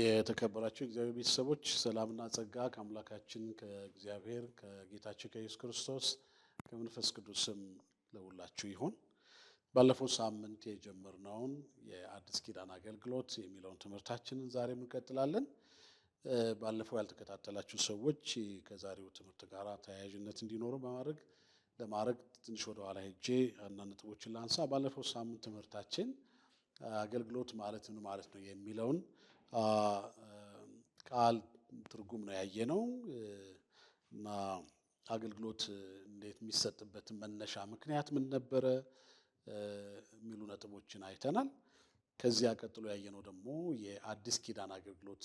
የተከበራችሁ እግዚአብሔር ቤተሰቦች ሰላምና ጸጋ ከአምላካችን ከእግዚአብሔር ከጌታችን ከኢየሱስ ክርስቶስ ከመንፈስ ቅዱስም ለሁላችሁ ይሁን። ባለፈው ሳምንት የጀመርነውን የአዲስ ኪዳን አገልግሎት የሚለውን ትምህርታችንን ዛሬም እንቀጥላለን። ባለፈው ያልተከታተላችሁ ሰዎች ከዛሬው ትምህርት ጋር ተያያዥነት እንዲኖሩ ለማድረግ ትንሽ ወደ ኋላ ሄጄ አንዳንድ ነጥቦችን ላንሳ። ባለፈው ሳምንት ትምህርታችን አገልግሎት ማለት ምን ማለት ነው የሚለውን ቃል ትርጉም ነው ያየነው እና አገልግሎት እንዴት የሚሰጥበት መነሻ ምክንያት ምን ነበረ የሚሉ ነጥቦችን አይተናል። ከዚያ ቀጥሎ ያየነው ደግሞ የአዲስ ኪዳን አገልግሎት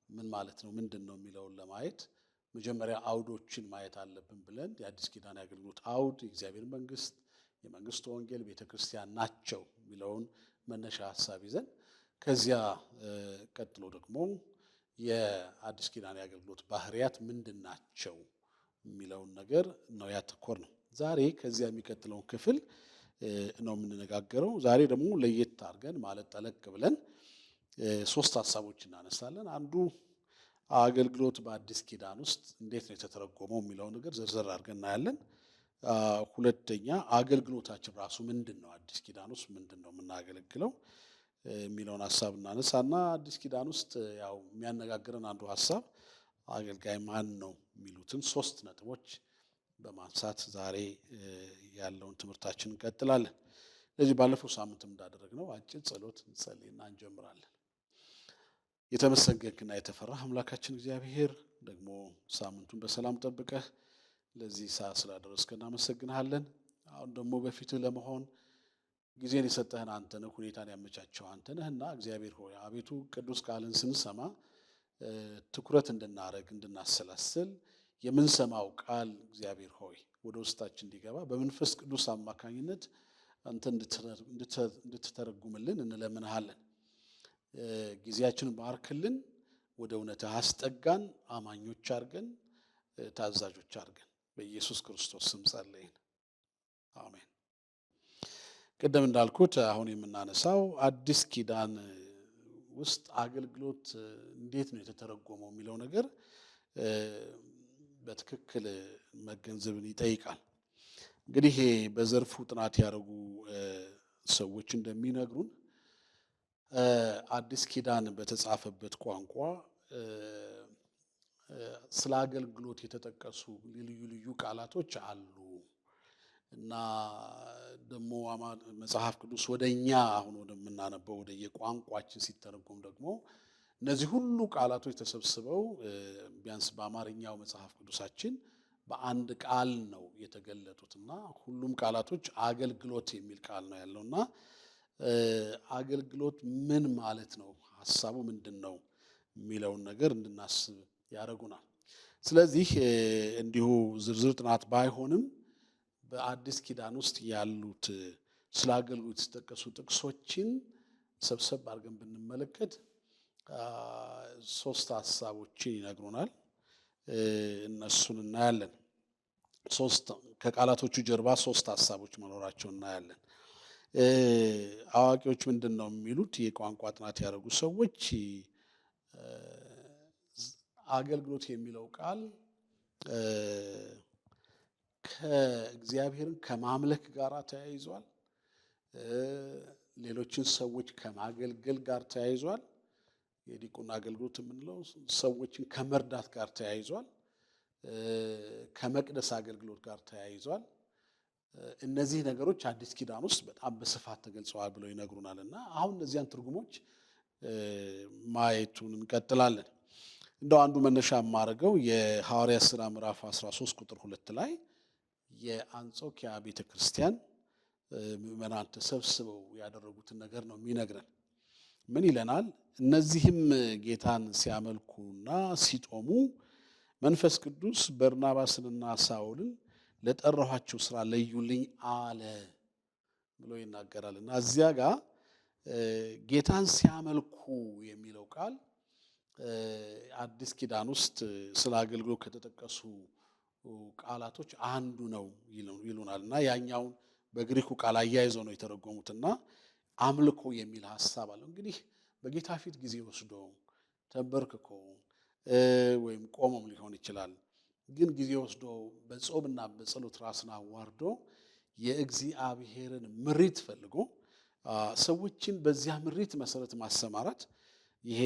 ምን ማለት ነው ምንድነው የሚለውን ለማየት መጀመሪያ አውዶችን ማየት አለብን ብለን የአዲስ ኪዳን አገልግሎት አውድ የእግዚአብሔር መንግስት፣ የመንግስቱ ወንጌል፣ ቤተክርስቲያን ናቸው የሚለውን መነሻ ሐሳብ ይዘን ከዚያ ቀጥሎ ደግሞ የአዲስ ኪዳን የአገልግሎት ባህሪያት ምንድናቸው የሚለውን ነገር ነው ያተኮርነው። ዛሬ ከዚያ የሚቀጥለውን ክፍል ነው የምንነጋገረው። ዛሬ ደግሞ ለየት አድርገን ማለት ጠለቅ ብለን ሶስት ሐሳቦች እናነሳለን። አንዱ አገልግሎት በአዲስ ኪዳን ውስጥ እንዴት ነው የተተረጎመው የሚለውን ነገር ዝርዝር አድርገን እናያለን። ሁለተኛ አገልግሎታችን ራሱ ምንድነው፣ አዲስ ኪዳን ውስጥ ምንድነው የምናገለግለው የሚለውን ሐሳብ እናነሳና አዲስ ኪዳን ውስጥ ያው የሚያነጋግረን አንዱ ሐሳብ አገልጋይ ማን ነው የሚሉትን ሶስት ነጥቦች በማንሳት ዛሬ ያለውን ትምህርታችን እንቀጥላለን። ስለዚህ ባለፈው ሳምንትም እንዳደረግነው አጭር ጸሎት እንጸልይና እንጀምራለን። የተመሰገንክና የተፈራህ አምላካችን እግዚአብሔር ደግሞ ሳምንቱን በሰላም ጠብቀህ ለዚህ ሰዓት ስላደረስከን እናመሰግንሃለን። አሁን ደግሞ በፊትህ ለመሆን ጊዜን የሰጠህን አንተ ነህ፣ ሁኔታን ያመቻቸው አንተ ነህና እግዚአብሔር ሆይ አቤቱ ቅዱስ ቃልን ስንሰማ ትኩረት እንድናረግ እንድናሰላስል የምንሰማው ቃል እግዚአብሔር ሆይ ወደ ውስጣችን እንዲገባ በመንፈስ ቅዱስ አማካኝነት አንተ እንድትተረጉምልን እንለምንሃለን። ጊዜያችንን ባርክልን፣ ወደ እውነትህ አስጠጋን፣ አማኞች አድርገን፣ ታዛዦች አድርገን በኢየሱስ ክርስቶስ ስም ጸለይን፣ አሜን። ቅድም እንዳልኩት አሁን የምናነሳው አዲስ ኪዳን ውስጥ አገልግሎት እንዴት ነው የተተረጎመው የሚለው ነገር በትክክል መገንዘብን ይጠይቃል። እንግዲህ በዘርፉ ጥናት ያደረጉ ሰዎች እንደሚነግሩን አዲስ ኪዳን በተጻፈበት ቋንቋ ስለ አገልግሎት የተጠቀሱ ልዩ ልዩ ቃላቶች አሉ እና ደግሞ መጽሐፍ ቅዱስ ወደኛ አሁን ወደምናነበው ወደ የቋንቋችን ሲተረጎም ደግሞ እነዚህ ሁሉ ቃላቶች ተሰብስበው ቢያንስ በአማርኛው መጽሐፍ ቅዱሳችን በአንድ ቃል ነው የተገለጡትና ሁሉም ቃላቶች አገልግሎት የሚል ቃል ነው ያለውና አገልግሎት ምን ማለት ነው፣ ሐሳቡ ምንድነው የሚለውን ነገር እንድናስብ ያደርጉናል። ስለዚህ እንዲሁ ዝርዝር ጥናት ባይሆንም በአዲስ ኪዳን ውስጥ ያሉት ስለ አገልግሎት የተጠቀሱ ጥቅሶችን ሰብሰብ አድርገን ብንመለከት ሶስት ሐሳቦችን ይነግሩናል። እነሱን እናያለን። ከቃላቶቹ ጀርባ ሶስት ሐሳቦች መኖራቸውን እናያለን። አዋቂዎች ምንድን ነው የሚሉት? የቋንቋ ጥናት ያደረጉ ሰዎች አገልግሎት የሚለው ቃል ከእግዚአብሔርን ከማምለክ ጋር ተያይዟል፣ ሌሎችን ሰዎች ከማገልገል ጋር ተያይዟል። የዲቁና አገልግሎት የምንለው ሰዎችን ከመርዳት ጋር ተያይዟል፣ ከመቅደስ አገልግሎት ጋር ተያይዟል። እነዚህ ነገሮች አዲስ ኪዳን ውስጥ በጣም በስፋት ተገልጸዋል ብለው ይነግሩናል እና አሁን እነዚያን ትርጉሞች ማየቱን እንቀጥላለን። እንደው አንዱ መነሻ የማደርገው የሐዋርያት ሥራ ምዕራፍ 13 ቁጥር 2 ላይ የአንጾኪያ ቤተክርስቲያን ምዕመናን ተሰብስበው ያደረጉትን ነገር ነው የሚነግረን። ምን ይለናል? እነዚህም ጌታን ሲያመልኩና ሲጦሙ መንፈስ ቅዱስ በርናባስንና ሳውልን ለጠራኋቸው ስራ ለዩልኝ አለ ብሎ ይናገራል እና እዚያ ጋር ጌታን ሲያመልኩ የሚለው ቃል አዲስ ኪዳን ውስጥ ስለ አገልግሎት ከተጠቀሱ ቃላቶች አንዱ ነው ይሉናል እና ያኛውን በግሪኩ ቃል አያይዘው ነው የተረጎሙትና አምልኮ የሚል ሐሳብ አለው። እንግዲህ በጌታ ፊት ጊዜ ወስዶ ተንበርክኮ ወይም ቆሞም ሊሆን ይችላል። ግን ጊዜ ወስዶ በጾምና በጸሎት ራስን አዋርዶ የእግዚአብሔርን ምሪት ፈልጎ ሰዎችን በዚያ ምሪት መሰረት ማሰማራት ይሄ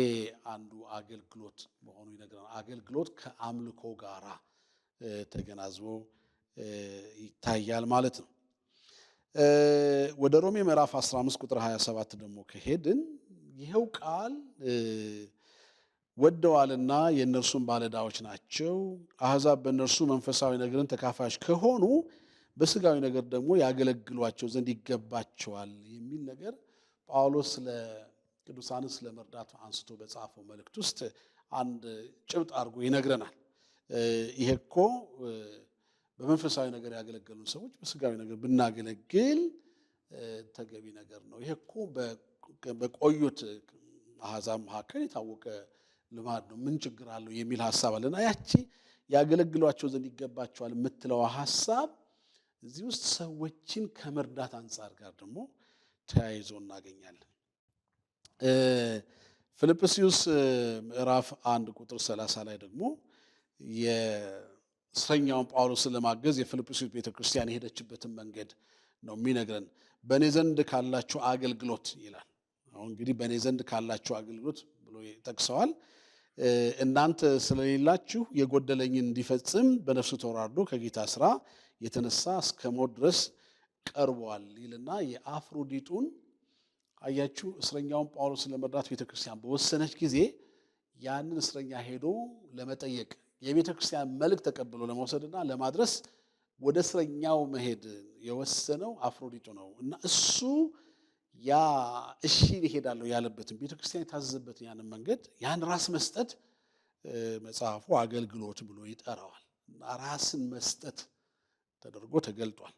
አንዱ አገልግሎት መሆኑ ይነግረናል። አገልግሎት ከአምልኮ ጋራ ተገናዝቦ ይታያል ማለት ነው። ወደ ሮሜ ምዕራፍ 15 ቁጥር 27 ደግሞ ከሄድን ይኸው ቃል ወደዋልና የእነርሱም ባለዕዳዎች ናቸው፣ አሕዛብ በእነርሱ መንፈሳዊ ነገርን ተካፋዮች ከሆኑ በሥጋዊ ነገር ደግሞ ያገለግሏቸው ዘንድ ይገባቸዋል የሚል ነገር ጳውሎስ ቅዱሳንን ስለ መርዳት አንስቶ በጻፈው መልእክት ውስጥ አንድ ጭብጥ አድርጎ ይነግረናል። ይሄ እኮ በመንፈሳዊ ነገር ያገለገሉን ሰዎች በሥጋዊ ነገር ብናገለግል ተገቢ ነገር ነው። ይሄ እኮ በቆዩት አሕዛብ መካከል የታወቀ ልማድ ነው፣ ምን ችግር አለው የሚል ሐሳብ አለና ያቺ ያገለግሏቸው ዘንድ ይገባቸዋል የምትለው ሐሳብ እዚህ ውስጥ ሰዎችን ከመርዳት አንጻር ጋር ደግሞ ተያይዞ እናገኛለን። ፊልጵስዩስ ምዕራፍ 1 ቁጥር 30 ላይ ደግሞ የእስረኛውን ጳውሎስን ለማገዝ የፊልጵስዩስ ቤተክርስቲያን የሄደችበትን መንገድ ነው የሚነግረን። በእኔ ዘንድ ካላችሁ አገልግሎት ይላል። አሁን እንግዲህ በእኔ ዘንድ ካላችሁ አገልግሎት ብሎ ይጠቅሰዋል። እናንተ ስለሌላችሁ የጎደለኝን እንዲፈጽም በነፍሱ ተወራርዶ ከጌታ ስራ የተነሳ እስከ ሞት ድረስ ቀርቧል ይልና የአፍሮዲጡን አያችሁ፣ እስረኛውን ጳውሎስን ለመርዳት ቤተክርስቲያን በወሰነች ጊዜ ያንን እስረኛ ሄዶ ለመጠየቅ የቤተክርስቲያን መልእክት ተቀብሎ ለመውሰድና ለማድረስ ወደ እስረኛው መሄድ የወሰነው አፍሮዲጡ ነው እና እሱ ያ እሺ እሄዳለሁ ያለበትን ቤተክርስቲያን የታዘዘበትን ያንን መንገድ ያን ራስ መስጠት መጽሐፉ አገልግሎት ብሎ ይጠራዋል። ራስን መስጠት ተደርጎ ተገልጧል።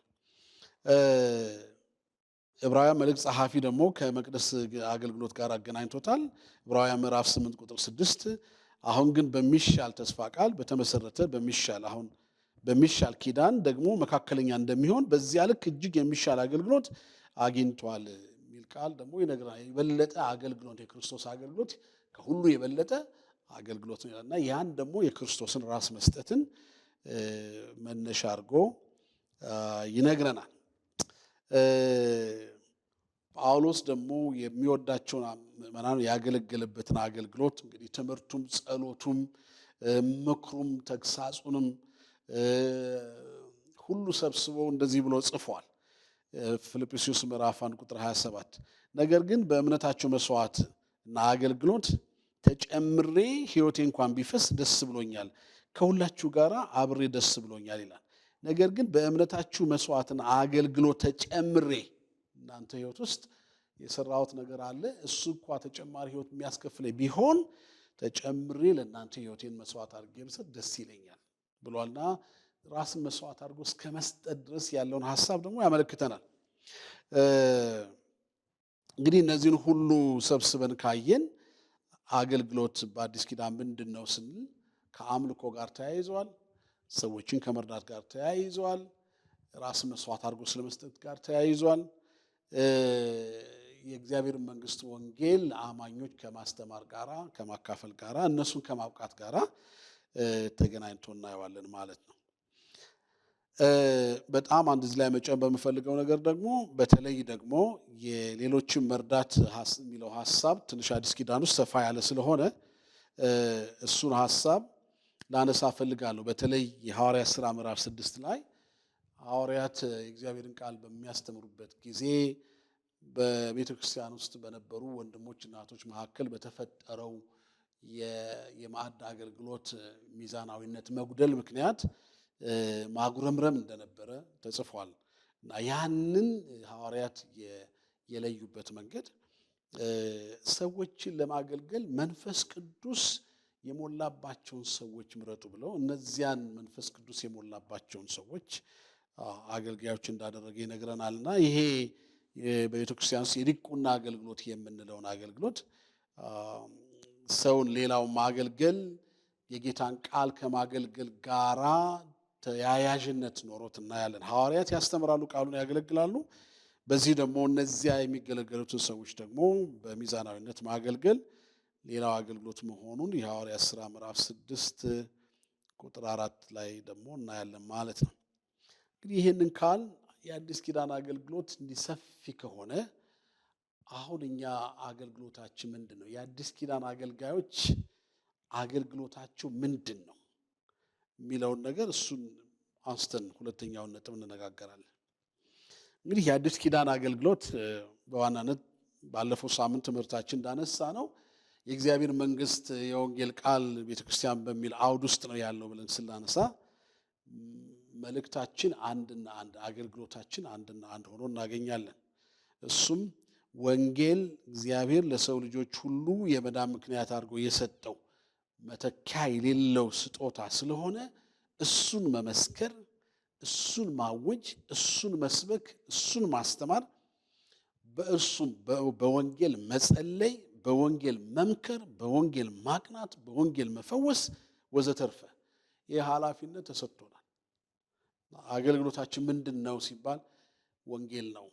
ዕብራውያን መልእክት ጸሐፊ ደግሞ ከመቅደስ አገልግሎት ጋር አገናኝቶታል። ዕብራውያን ምዕራፍ 8 ቁጥር 6 አሁን ግን በሚሻል ተስፋ ቃል በተመሰረተ በሚሻል ኪዳን ደግሞ መካከለኛ እንደሚሆን በዚያ ልክ እጅግ የሚሻል አገልግሎት አግኝቷል የሚል ቃል ደግሞ ይነግራል። የበለጠ አገልግሎት የክርስቶስ አገልግሎት ከሁሉ የበለጠ አገልግሎት ነው እና ያን ደግሞ የክርስቶስን ራስ መስጠትን መነሻ አድርጎ ይነግረናል። ጳውሎስ ደግሞ የሚወዳቸውን ምዕመናን ያገለገለበትን አገልግሎት እንግዲህ ትምህርቱም፣ ጸሎቱም፣ ምክሩም፣ ተግሳጹንም ሁሉ ሰብስቦ እንደዚህ ብሎ ጽፏል። ፊልጵስዩስ ምዕራፍ 1 ቁጥር 27 ነገር ግን በእምነታቸው መስዋዕት እና አገልግሎት ተጨምሬ ሕይወቴ እንኳን ቢፈስ ደስ ብሎኛል፣ ከሁላችሁ ጋር አብሬ ደስ ብሎኛል ይላል። ነገር ግን በእምነታችሁ መስዋዕትና አገልግሎት ተጨምሬ እናንተ ሕይወት ውስጥ የሰራሁት ነገር አለ፣ እሱ እንኳ ተጨማሪ ሕይወት የሚያስከፍለኝ ቢሆን ተጨምሬ ለእናንተ ሕይወቴን መስዋዕት አድርጌ ብሰጥ ደስ ይለኛል ብሏልና ራስን መስዋዕት አድርጎ እስከ መስጠት ድረስ ያለውን ሐሳብ ደግሞ ያመለክተናል። እንግዲህ እነዚህን ሁሉ ሰብስበን ካየን አገልግሎት በአዲስ ኪዳን ምንድን ነው ስንል ከአምልኮ ጋር ተያይዘዋል፣ ሰዎችን ከመርዳት ጋር ተያይዘዋል፣ ራስን መስዋዕት አድርጎ ስለመስጠት ጋር ተያይዘዋል፣ የእግዚአብሔር መንግስት ወንጌል ለአማኞች ከማስተማር ጋራ ከማካፈል ጋራ እነሱን ከማብቃት ጋራ ተገናኝቶ እናየዋለን ማለት ነው። በጣም አንድ እዚህ ላይ መጨመር በምፈልገው ነገር ደግሞ በተለይ ደግሞ የሌሎችን መርዳት የሚለው ሐሳብ ትንሽ አዲስ ኪዳን ውስጥ ሰፋ ያለ ስለሆነ እሱን ሐሳብ ላነሳ እፈልጋለሁ። በተለይ የሐዋርያት ሥራ ምዕራፍ 6 ላይ ሐዋርያት የእግዚአብሔርን ቃል በሚያስተምሩበት ጊዜ በቤተ ክርስቲያን ውስጥ በነበሩ ወንድሞች እናቶች መካከል በተፈጠረው የማዕድ አገልግሎት ሚዛናዊነት መጉደል ምክንያት ማጉረምረም እንደነበረ ተጽፏል እና ያንን ሐዋርያት የለዩበት መንገድ ሰዎችን ለማገልገል መንፈስ ቅዱስ የሞላባቸውን ሰዎች ምረጡ ብለው እነዚያን መንፈስ ቅዱስ የሞላባቸውን ሰዎች አገልጋዮች እንዳደረገ ይነግረናልና ይሄ በቤተ ክርስቲያን ውስጥ የዲቁና አገልግሎት የምንለውን አገልግሎት ሰውን ሌላው ማገልገል የጌታን ቃል ከማገልገል ጋራ ተያያዥነት ኖሮት እናያለን። ሐዋርያት ያስተምራሉ፣ ቃሉን ያገለግላሉ። በዚህ ደግሞ እነዚያ የሚገለገሉትን ሰዎች ደግሞ በሚዛናዊነት ማገልገል ሌላው አገልግሎት መሆኑን የሐዋርያት ሥራ ምዕራፍ 6 ቁጥር 4 ላይ ደግሞ እናያለን ማለት ነው። እንግዲህ ይህንን ካል የአዲስ ኪዳን አገልግሎት እንዲሰፊ ከሆነ አሁን እኛ አገልግሎታችን ምንድን ነው? የአዲስ ኪዳን አገልጋዮች አገልግሎታቸው ምንድን ነው የሚለውን ነገር እሱን አንስተን ሁለተኛውን ነጥብ እንነጋገራለን። እንግዲህ የአዲስ ኪዳን አገልግሎት በዋናነት ባለፈው ሳምንት ትምህርታችን እንዳነሳ ነው የእግዚአብሔር መንግስት የወንጌል ቃል ቤተክርስቲያን በሚል አውድ ውስጥ ነው ያለው ብለን ስናነሳ መልእክታችን አንድና አንድ፣ አገልግሎታችን አንድና አንድ ሆኖ እናገኛለን። እሱም ወንጌል እግዚአብሔር ለሰው ልጆች ሁሉ የመዳን ምክንያት አድርጎ የሰጠው መተኪያ የሌለው ስጦታ ስለሆነ እሱን መመስከር፣ እሱን ማወጅ፣ እሱን መስበክ፣ እሱን ማስተማር፣ በእርሱም በወንጌል መጸለይ፣ በወንጌል መምከር፣ በወንጌል ማቅናት፣ በወንጌል መፈወስ ወዘተርፈ ይህ ኃላፊነት ተሰጥቶናል። አገልግሎታችን ምንድን ነው ሲባል ወንጌል ነው።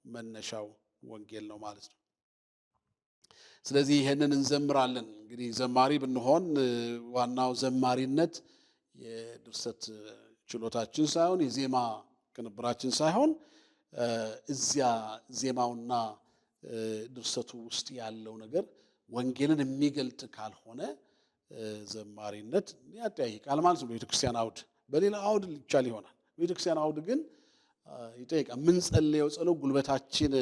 መነሻው ወንጌል ነው ማለት ነው። ስለዚህ ይሄንን እንዘምራለን። እንግዲህ ዘማሪ ብንሆን ዋናው ዘማሪነት የድርሰት ችሎታችን ሳይሆን የዜማ ቅንብራችን ሳይሆን እዚያ ዜማውና ድርሰቱ ውስጥ ያለው ነገር ወንጌልን የሚገልጥ ካልሆነ ዘማሪነት ያጠያይቃል ማለት ነው። በቤተክርስቲያን አውድ በሌላ አውድ ይቻል ይሆናል። በቤተክርስቲያን አውድ ግን ይጠይቃል። ምንጸልየው ጸሎት ጉልበታችን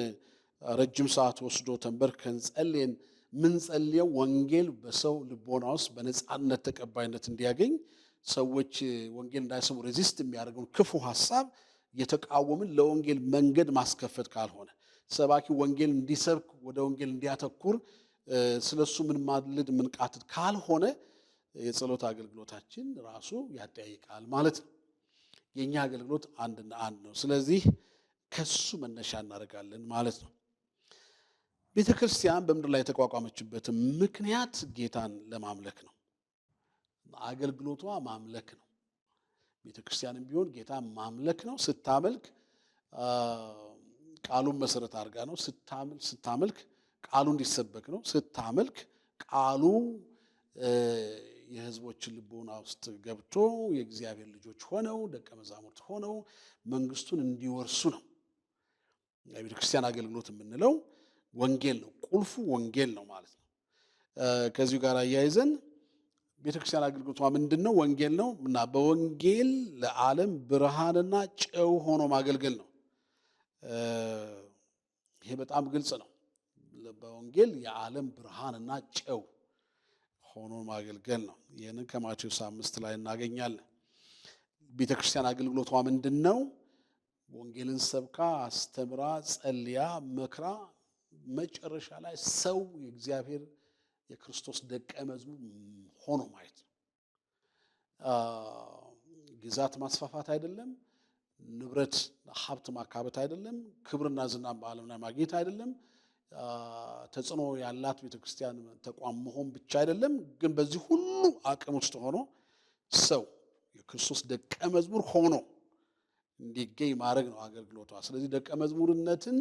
ረጅም ሰዓት ወስዶ ተንበርከን ጸልየን ምንጸልየው ወንጌል በሰው ልቦና ውስጥ በነፃነት ተቀባይነት እንዲያገኝ ሰዎች ወንጌል እንዳይሰሙ ሬዚስት የሚያደርገውን ክፉ ሐሳብ የተቃወምን ለወንጌል መንገድ ማስከፈት ካልሆነ ሰባኪ ወንጌል እንዲሰብክ ወደ ወንጌል እንዲያተኩር ስለሱ ምን ማድልድ ምን ቃትት ካልሆነ የጸሎት አገልግሎታችን ራሱ ያጠያይቃል ማለት ነው። የኛ አገልግሎት አንድና አንድ ነው። ስለዚህ ከሱ መነሻ እናደርጋለን ማለት ነው። ቤተክርስቲያን በምድር ላይ የተቋቋመችበት ምክንያት ጌታን ለማምለክ ነው። አገልግሎቷ ማምለክ ነው። ቤተክርስቲያንም ቢሆን ጌታን ማምለክ ነው። ስታመልክ ቃሉን መሰረት አድርጋ ነው። ስታመልክ ቃሉ እንዲሰበክ ነው። ስታመልክ ቃሉ የሕዝቦችን ልቦና ውስጥ ገብቶ የእግዚአብሔር ልጆች ሆነው ደቀ መዛሙርት ሆነው መንግስቱን እንዲወርሱ ነው። የቤተክርስቲያን አገልግሎት የምንለው ወንጌል ነው። ቁልፉ ወንጌል ነው ማለት ነው። ከዚሁ ጋር አያይዘን ቤተክርስቲያን አገልግሎቷ ምንድን ነው? ወንጌል ነው እና በወንጌል ለዓለም ብርሃንና ጨው ሆኖ ማገልገል ነው። ይሄ በጣም ግልጽ ነው። በወንጌል የዓለም ብርሃንና ጨው ሆኖ ማገልገል ነው። ይህንን ከማቴዎስ 5 ላይ እናገኛለን። ቤተክርስቲያን አገልግሎቷ ምንድን ነው? ወንጌልን ሰብካ፣ አስተምራ፣ ጸልያ፣ መክራ መጨረሻ ላይ ሰው የእግዚአብሔር የክርስቶስ ደቀ መዝሙር ሆኖ ማየት ነው። ግዛት ማስፋፋት አይደለም። ንብረት ሀብት ማካበት አይደለም። ክብርና ዝናን በዓለም ላይ ማግኘት አይደለም። ተጽዕኖ ያላት ቤተክርስቲያን ተቋም መሆን ብቻ አይደለም። ግን በዚህ ሁሉ አቅም ውስጥ ሆኖ ሰው የክርስቶስ ደቀ መዝሙር ሆኖ እንዲገኝ ማድረግ ነው አገልግሎቷ። ስለዚህ ደቀ መዝሙርነትን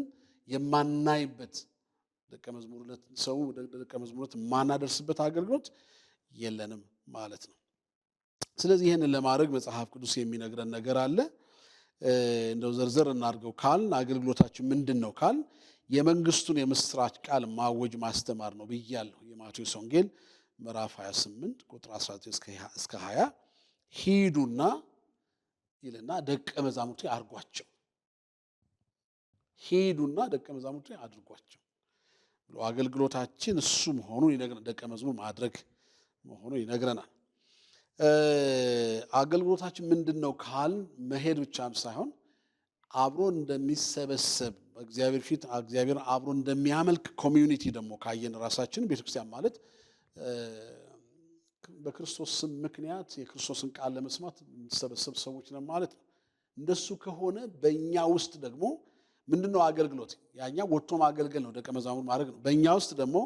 የማናይበት ደቀ መዝሙርነት የማናደርስበት አገልግሎት የለንም ማለት ነው። ስለዚህ ይህንን ለማድረግ መጽሐፍ ቅዱስ የሚነግረን ነገር አለ። እንደው ዘርዘር እናድርገው ካልን አገልግሎታችን ምንድን ነው ካል የመንግስቱን የምስራች ቃል ማወጅ ማስተማር ነው ብያለሁ። የማቴዎስ ወንጌል ምዕራፍ 28 ቁጥር 19 እስከ 20 ሂዱና ይልና ደቀ መዛሙርቴ አድርጓቸው፣ ሂዱና ደቀ መዛሙርቴ አድርጓቸው ብሎ አገልግሎታችን እሱ መሆኑን ይነግረናል። ደቀ መዝሙር ማድረግ መሆኑን ይነግረናል። አገልግሎታችን ምንድን ነው ካል መሄድ ብቻም ሳይሆን አብሮ እንደሚሰበሰብ በእግዚአብሔር ፊት እግዚአብሔር አብሮ እንደሚያመልክ ኮሚዩኒቲ ደግሞ ካየን ራሳችን ቤተክርስቲያን ማለት በክርስቶስ ስም ምክንያት የክርስቶስን ቃል ለመስማት የሚሰበሰብ ሰዎች ነን ማለት ነው። እንደሱ ከሆነ በእኛ ውስጥ ደግሞ ምንድነው አገልግሎት? ያኛ ወጥቶ ማገልገል ነው፣ ደቀ መዛሙር ማድረግ ነው። በእኛ ውስጥ ደግሞ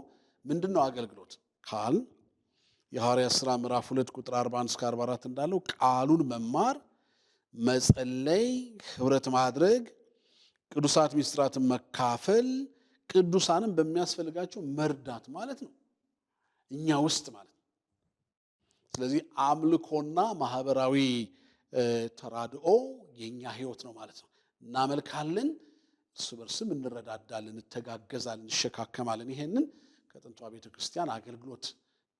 ምንድነው አገልግሎት ካል የሐዋርያት ሥራ ምዕራፍ 2 ቁጥር 41 እስከ 44 እንዳለው ቃሉን መማር፣ መጸለይ፣ ህብረት ማድረግ፣ ቅዱሳት ምስጢራትን መካፈል፣ ቅዱሳንም በሚያስፈልጋቸው መርዳት ማለት ነው፣ እኛ ውስጥ ማለት ነው። ስለዚህ አምልኮና ማህበራዊ ተራድኦ የኛ ህይወት ነው ማለት ነው። እናመልካለን፣ እርስ በርስም እንረዳዳለን፣ እንተጋገዛለን፣ እንሸካከማለን። ይሄንን ከጥንቷ ቤተክርስቲያን አገልግሎት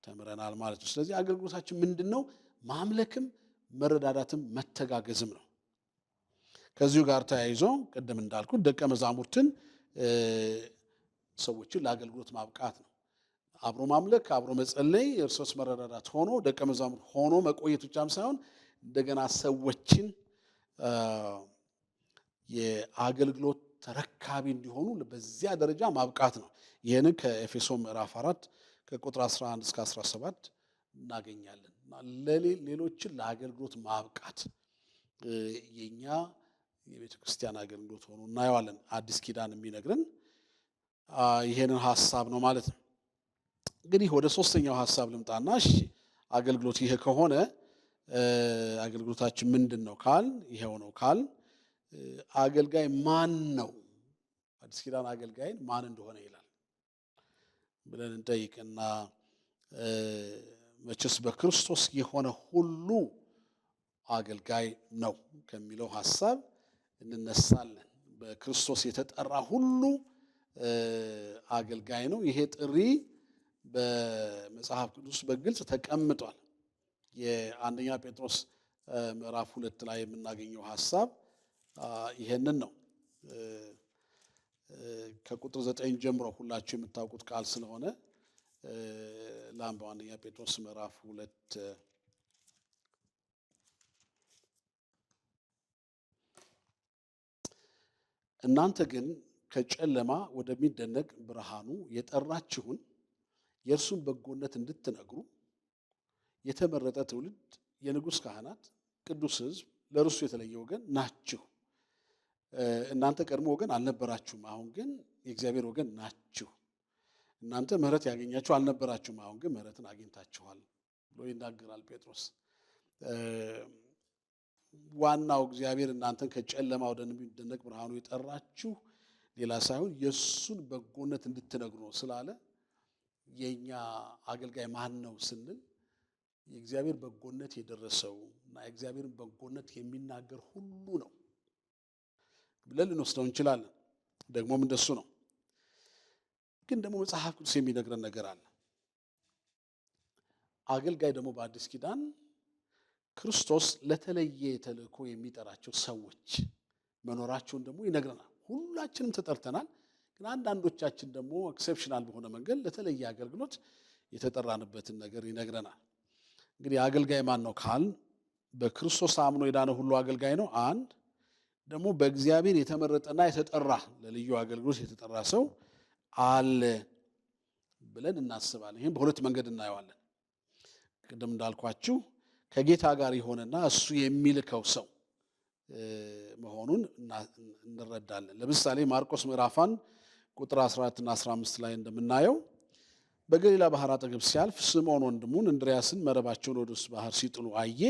ተምረናል ማለት ነው። ስለዚህ አገልግሎታችን ምንድነው? ማምለክም መረዳዳትም መተጋገዝም ነው። ከዚሁ ጋር ተያይዞ ቅድም እንዳልኩት ደቀ መዛሙርትን ሰዎችን ለአገልግሎት ማብቃት ነው። አብሮ ማምለክ፣ አብሮ መጸለይ፣ እርስ በርስ መረዳዳት ሆኖ ደቀ መዛሙርት ሆኖ መቆየት ብቻም ሳይሆን እንደገና ሰዎችን የአገልግሎት ተረካቢ እንዲሆኑ በዚያ ደረጃ ማብቃት ነው። ይህንን ከኤፌሶን ምዕራፍ 4 ከቁጥር 11 እስከ 17 እናገኛለን። ሌሎችን ለአገልግሎት ማብቃት የኛ የቤተ ክርስቲያን አገልግሎት ሆኖ እናየዋለን። አዲስ ኪዳን የሚነግረን ይሄንን ሐሳብ ነው ማለት ነው። እንግዲህ ወደ ሶስተኛው ሐሳብ ልምጣና እሺ አገልግሎት ይሄ ከሆነ አገልግሎታችን ምንድን ነው ካል ይሄው ነው ካል አገልጋይ ማን ነው? አዲስ ኪዳን አገልጋይን ማን እንደሆነ ይላል ብለን እንጠይቅና መቼስ በክርስቶስ የሆነ ሁሉ አገልጋይ ነው ከሚለው ሐሳብ እንነሳለን። በክርስቶስ የተጠራ ሁሉ አገልጋይ ነው። ይሄ ጥሪ በመጽሐፍ ቅዱስ በግልጽ ተቀምጧል። የአንደኛ ጴጥሮስ ምዕራፍ 2 ላይ የምናገኘው ሐሳብ ይሄንን ነው። ከቁጥር 9 ጀምሮ ሁላችሁ የምታውቁት ቃል ስለሆነ ላምባው አንደኛ ጴጥሮስ ምዕራፍ 2 እናንተ ግን ከጨለማ ወደሚደነቅ ብርሃኑ የጠራችሁን የእርሱን በጎነት እንድትነግሩ የተመረጠ ትውልድ፣ የንጉሥ ካህናት፣ ቅዱስ ሕዝብ፣ ለእርሱ የተለየ ወገን ናችሁ። እናንተ ቀድሞ ወገን አልነበራችሁም፣ አሁን ግን የእግዚአብሔር ወገን ናችሁ። እናንተ ምሕረት ያገኛችሁ አልነበራችሁም፣ አሁን ግን ምሕረትን አግኝታችኋል ብሎ ይናገራል ጴጥሮስ። ዋናው እግዚአብሔር እናንተን ከጨለማ ወደሚደነቅ ብርሃኑ የጠራችሁ ሌላ ሳይሆን የእሱን በጎነት እንድትነግሩ ነው ስላለ የኛ አገልጋይ ማን ነው ስንል የእግዚአብሔር በጎነት የደረሰው እና የእግዚአብሔርን በጎነት የሚናገር ሁሉ ነው ብለን ልንወስደው እንችላለን። ደግሞም እንደሱ ነው። ግን ደግሞ መጽሐፍ ቅዱስ የሚነግረን ነገር አለ። አገልጋይ ደግሞ በአዲስ ኪዳን ክርስቶስ ለተለየ ተልእኮ የሚጠራቸው ሰዎች መኖራቸውን ደግሞ ይነግረናል። ሁላችንም ተጠርተናል። ግን አንዳንዶቻችን ደግሞ ኤክሴፕሽናል በሆነ መንገድ ለተለየ አገልግሎት የተጠራንበትን ነገር ይነግረናል። እንግዲህ አገልጋይ ማን ነው ካል በክርስቶስ አምኖ የዳነ ሁሉ አገልጋይ ነው። አንድ ደግሞ በእግዚአብሔር የተመረጠና የተጠራ ለልዩ አገልግሎት የተጠራ ሰው አለ ብለን እናስባለን። ይህም በሁለት መንገድ እናየዋለን። ቅድም እንዳልኳችሁ ከጌታ ጋር የሆነና እሱ የሚልከው ሰው መሆኑን እንረዳለን። ለምሳሌ ማርቆስ ምዕራፍ 1 ቁጥር 14 እና 15 ላይ እንደምናየው በገሊላ ባህር አጠገብ ሲያልፍ ስምዖን ወንድሙን እንድርያስን መረባቸውን ወደ ባህር ሲጥሉ አየ።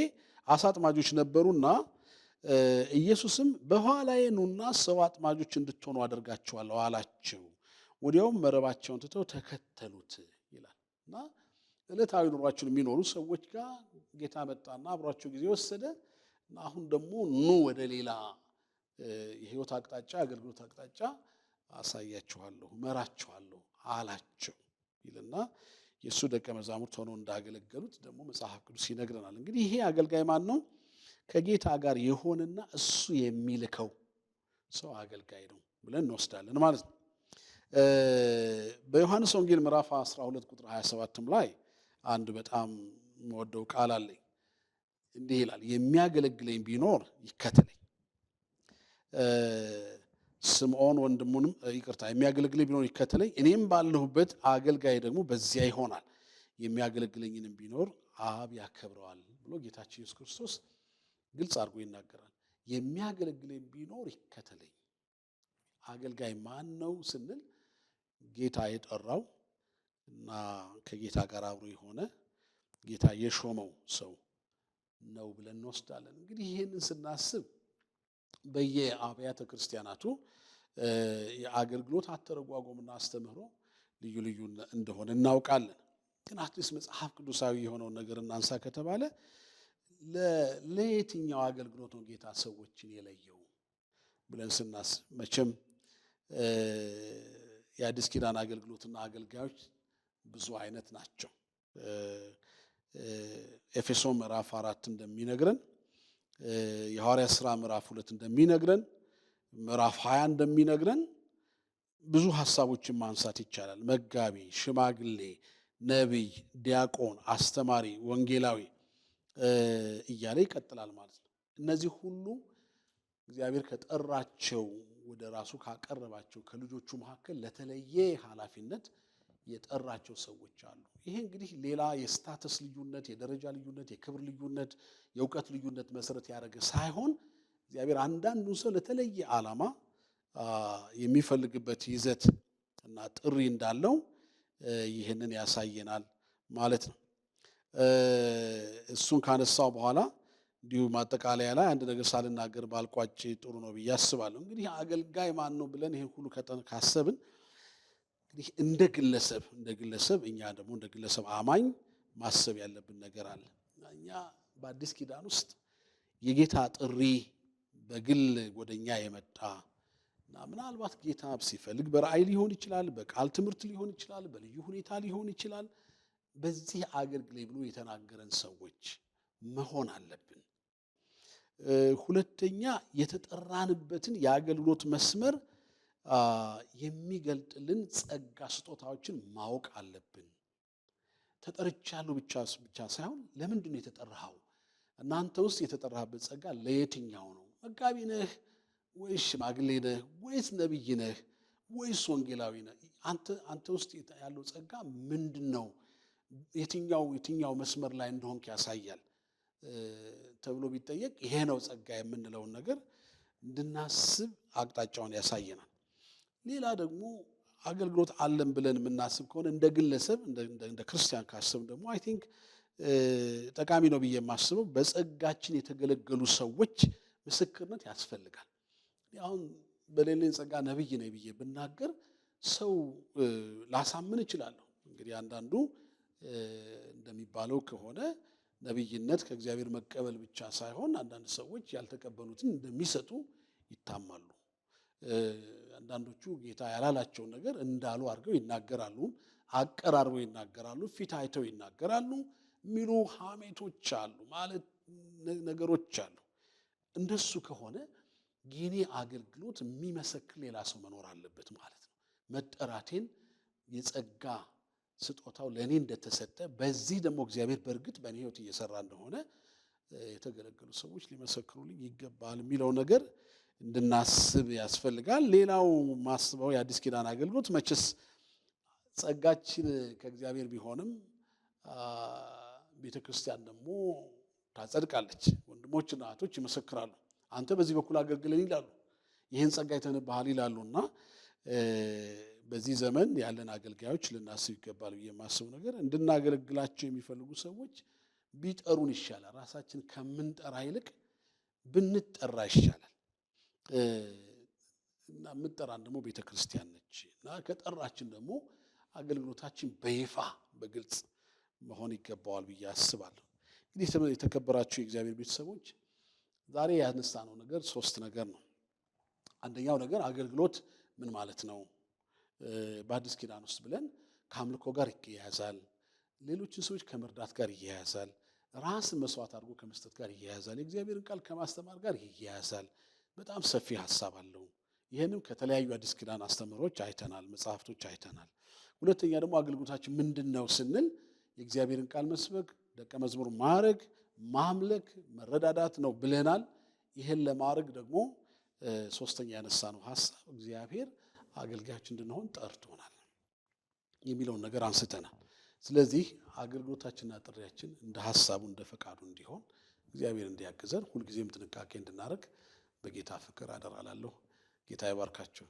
አሳ አጥማጆች ነበሩና ኢየሱስም በኋላዬ ኑና ሰው አጥማጆች እንድትሆኑ አደርጋችኋለሁ አላቸው። ወዲያውም መረባቸውን ትተው ተከተሉት ይላል እና ዕለታዊ ኑሯቸውን የሚኖሩ ሰዎች ጋር ጌታ መጣና አብሯቸው ጊዜ ወሰደ እና አሁን ደግሞ ኑ ወደ ሌላ የህይወት አቅጣጫ አገልግሎት አቅጣጫ አሳያችኋለሁ፣ መራችኋለሁ አላቸው ይልና የእሱ ደቀ መዛሙርት ሆነው እንዳገለገሉት ደግሞ መጽሐፍ ቅዱስ ይነግረናል። እንግዲህ ይሄ አገልጋይ ማን ነው? ከጌታ ጋር የሆነና እሱ የሚልከው ሰው አገልጋይ ነው ብለን እንወስዳለን ማለት ነው። በዮሐንስ ወንጌል ምዕራፍ 12 ቁጥር 27 ላይ አንድ በጣም የምወደው ቃል አለኝ። እንዲህ ይላል፣ የሚያገለግለኝ ቢኖር ይከተለኝ። ስምዖን ወንድሙንም የሚያገለግለኝ ቢኖር ይከተለኝ፣ እኔም ባለሁበት አገልጋይ ደግሞ በዚያ ይሆናል፣ የሚያገለግለኝንም ቢኖር አብ ያከብረዋል ብሎ ጌታችን ኢየሱስ ክርስቶስ ግልጽ አድርጎ ይናገራል። የሚያገለግለኝ ቢኖር ይከተለኝ። አገልጋይ ማን ነው ስንል ጌታ የጠራው እና ከጌታ ጋር አብሮ የሆነ ጌታ የሾመው ሰው ነው ብለን እንወስዳለን። እንግዲህ ይህንን ስናስብ በየአብያተ ክርስቲያናቱ የአገልግሎት አተረጓጎምና አስተምህሮ ልዩ ልዩ እንደሆነ እናውቃለን። ግን አትሊስት መጽሐፍ ቅዱሳዊ የሆነውን ነገር እናንሳ ከተባለ ለየትኛው አገልግሎት ነው ጌታ ሰዎችን የለየው ብለን ስናስብ መቼም የአዲስ ኪዳን አገልግሎትና አገልጋዮች ብዙ አይነት ናቸው። ኤፌሶን ምዕራፍ 4 እንደሚነግረን፣ የሐዋርያት ሥራ ምዕራፍ 2 እንደሚነግረን፣ ምዕራፍ 20 እንደሚነግረን ብዙ ሐሳቦችን ማንሳት ይቻላል። መጋቢ፣ ሽማግሌ፣ ነቢይ፣ ዲያቆን፣ አስተማሪ፣ ወንጌላዊ እያለ ይቀጥላል ማለት ነው። እነዚህ ሁሉ እግዚአብሔር ከጠራቸው ወደ ራሱ ካቀረባቸው ከልጆቹ መካከል ለተለየ ኃላፊነት የጠራቸው ሰዎች አሉ። ይሄ እንግዲህ ሌላ የስታተስ ልዩነት፣ የደረጃ ልዩነት፣ የክብር ልዩነት፣ የእውቀት ልዩነት መሰረት ያደረገ ሳይሆን እግዚአብሔር አንዳንዱን ሰው ለተለየ ዓላማ የሚፈልግበት ይዘት እና ጥሪ እንዳለው ይህንን ያሳየናል ማለት ነው። እሱን ካነሳው በኋላ እንዲሁ ማጠቃለያ ላይ አንድ ነገር ሳልናገር ባልቋጭ ጥሩ ነው ብዬ አስባለሁ። እንግዲህ አገልጋይ ማን ነው ብለን ይሄን ሁሉ ካሰብን እንግዲህ እንደ ግለሰብ እኛ ደግሞ እንደ ግለሰብ አማኝ ማሰብ ያለብን ነገር አለ። እኛ በአዲስ ኪዳን ውስጥ የጌታ ጥሪ በግል ወደኛ የመጣ እና ምናልባት ጌታ ሲፈልግ በራእይ ሊሆን ይችላል፣ በቃል ትምህርት ሊሆን ይችላል፣ በልዩ ሁኔታ ሊሆን ይችላል። በዚህ አገልግሎት ብሎ የተናገረን ሰዎች መሆን አለብን። ሁለተኛ የተጠራንበትን የአገልግሎት መስመር የሚገልጥልን ጸጋ ስጦታዎችን ማወቅ አለብን። ተጠርቻለሁ ብቻ ሳይሆን ለምንድን ነው የተጠራኸው? እናንተ ውስጥ የተጠራህበት ጸጋ ለየትኛው ነው? መጋቢ ነህ ወይስ ሽማግሌ ነህ ወይስ ነቢይ ነህ ወይስ ወንጌላዊ ነህ? አንተ ውስጥ ያለው ጸጋ ምንድን ነው? የትኛው መስመር ላይ እንደሆንክ ያሳያል ተብሎ ቢጠየቅ ይሄ ነው ጸጋ የምንለውን ነገር እንድናስብ አቅጣጫውን ያሳየናል። ሌላ ደግሞ አገልግሎት አለን ብለን የምናስብ ከሆነ እንደ ግለሰብ እንደ ክርስቲያን ካስብ ደግሞ አይ ቲንክ ጠቃሚ ነው ብዬ የማስበው በጸጋችን የተገለገሉ ሰዎች ምስክርነት ያስፈልጋል። አሁን በሌለኝ ጸጋ ነብይ ነኝ ብዬ ብናገር ሰው ላሳምን እችላለሁ። እንግዲህ አንዳንዱ እንደሚባለው ከሆነ ነብይነት ከእግዚአብሔር መቀበል ብቻ ሳይሆን አንዳንድ ሰዎች ያልተቀበሉትን እንደሚሰጡ ይታማሉ። አንዳንዶቹ ጌታ ያላላቸውን ነገር እንዳሉ አድርገው ይናገራሉ፣ አቀራርበው ይናገራሉ፣ ፊት አይተው ይናገራሉ የሚሉ ሐሜቶች አሉ፣ ማለት ነገሮች አሉ። እንደሱ ከሆነ የኔ አገልግሎት የሚመሰክር ሌላ ሰው መኖር አለበት ማለት ነው። መጠራቴን የጸጋ ስጦታው ለእኔ እንደተሰጠ በዚህ ደግሞ እግዚአብሔር በእርግጥ በእኔ ሕይወት እየሰራ እንደሆነ የተገለገሉ ሰዎች ሊመሰክሩልኝ ይገባል የሚለው ነገር እንድናስብ ያስፈልጋል። ሌላው ማስበው የአዲስ ኪዳን አገልግሎት መቼስ ጸጋችን ከእግዚአብሔር ቢሆንም ቤተ ክርስቲያን ደግሞ ታጸድቃለች። ወንድሞችና እህቶች ይመሰክራሉ። አንተ በዚህ በኩል አገልግለን ይላሉ፣ ይህን ጸጋ የተነባሃል ይላሉና በዚህ ዘመን ያለን አገልጋዮች ልናስብ ይገባል ብዬ የማስበው ነገር እንድናገለግላቸው የሚፈልጉ ሰዎች ቢጠሩን ይሻላል። ራሳችን ከምንጠራ ይልቅ ብንጠራ ይሻላል። እና የምጠራን ደግሞ ቤተ ክርስቲያን ነች እና ከጠራችን ደግሞ አገልግሎታችን በይፋ በግልጽ መሆን ይገባዋል ብዬ አስባለሁ። እንግዲህ የተከበራችሁ የእግዚአብሔር ቤተሰቦች ዛሬ ያነሳነው ነገር 3 ነገር ነው። አንደኛው ነገር አገልግሎት ምን ማለት ነው በአዲስ ኪዳን ውስጥ ብለን ከአምልኮ ጋር ይያያዛል፣ ሌሎችን ሰዎች ከመርዳት ጋር ይያያዛል፣ ራስን መስዋዕት አድርጎ ከመስጠት ጋር ይያያዛል፣ የእግዚአብሔርን ቃል ከማስተማር ጋር ይያያዛል። በጣም ሰፊ ሐሳብ አለው። ይህንም ከተለያዩ አዲስ ኪዳን አስተምህሮች አይተናል፣ መጽሐፍቶች አይተናል። ሁለተኛ ደግሞ አገልግሎታችን ምንድን ነው ስንል የእግዚአብሔርን ቃል መስበክ፣ ደቀ መዝሙር ማድረግ፣ ማምለክ፣ መረዳዳት ነው ብለናል። ይህን ለማድረግ ደግሞ ሶስተኛ ያነሳነው ሐሳብ እግዚአብሔር አገልጋዮች እንድንሆን ጠርቶናል የሚለውን ነገር አንስተናል። ስለዚህ አገልግሎታችንና ጥሪያችን እንደ ሐሳቡ እንደ ፈቃዱ እንዲሆን እግዚአብሔር እንዲያግዘን ሁልጊዜም ጥንቃቄ እንድናደርግ በጌታ ፍቅር አደራ እላለሁ። ጌታ ይባርካችሁ።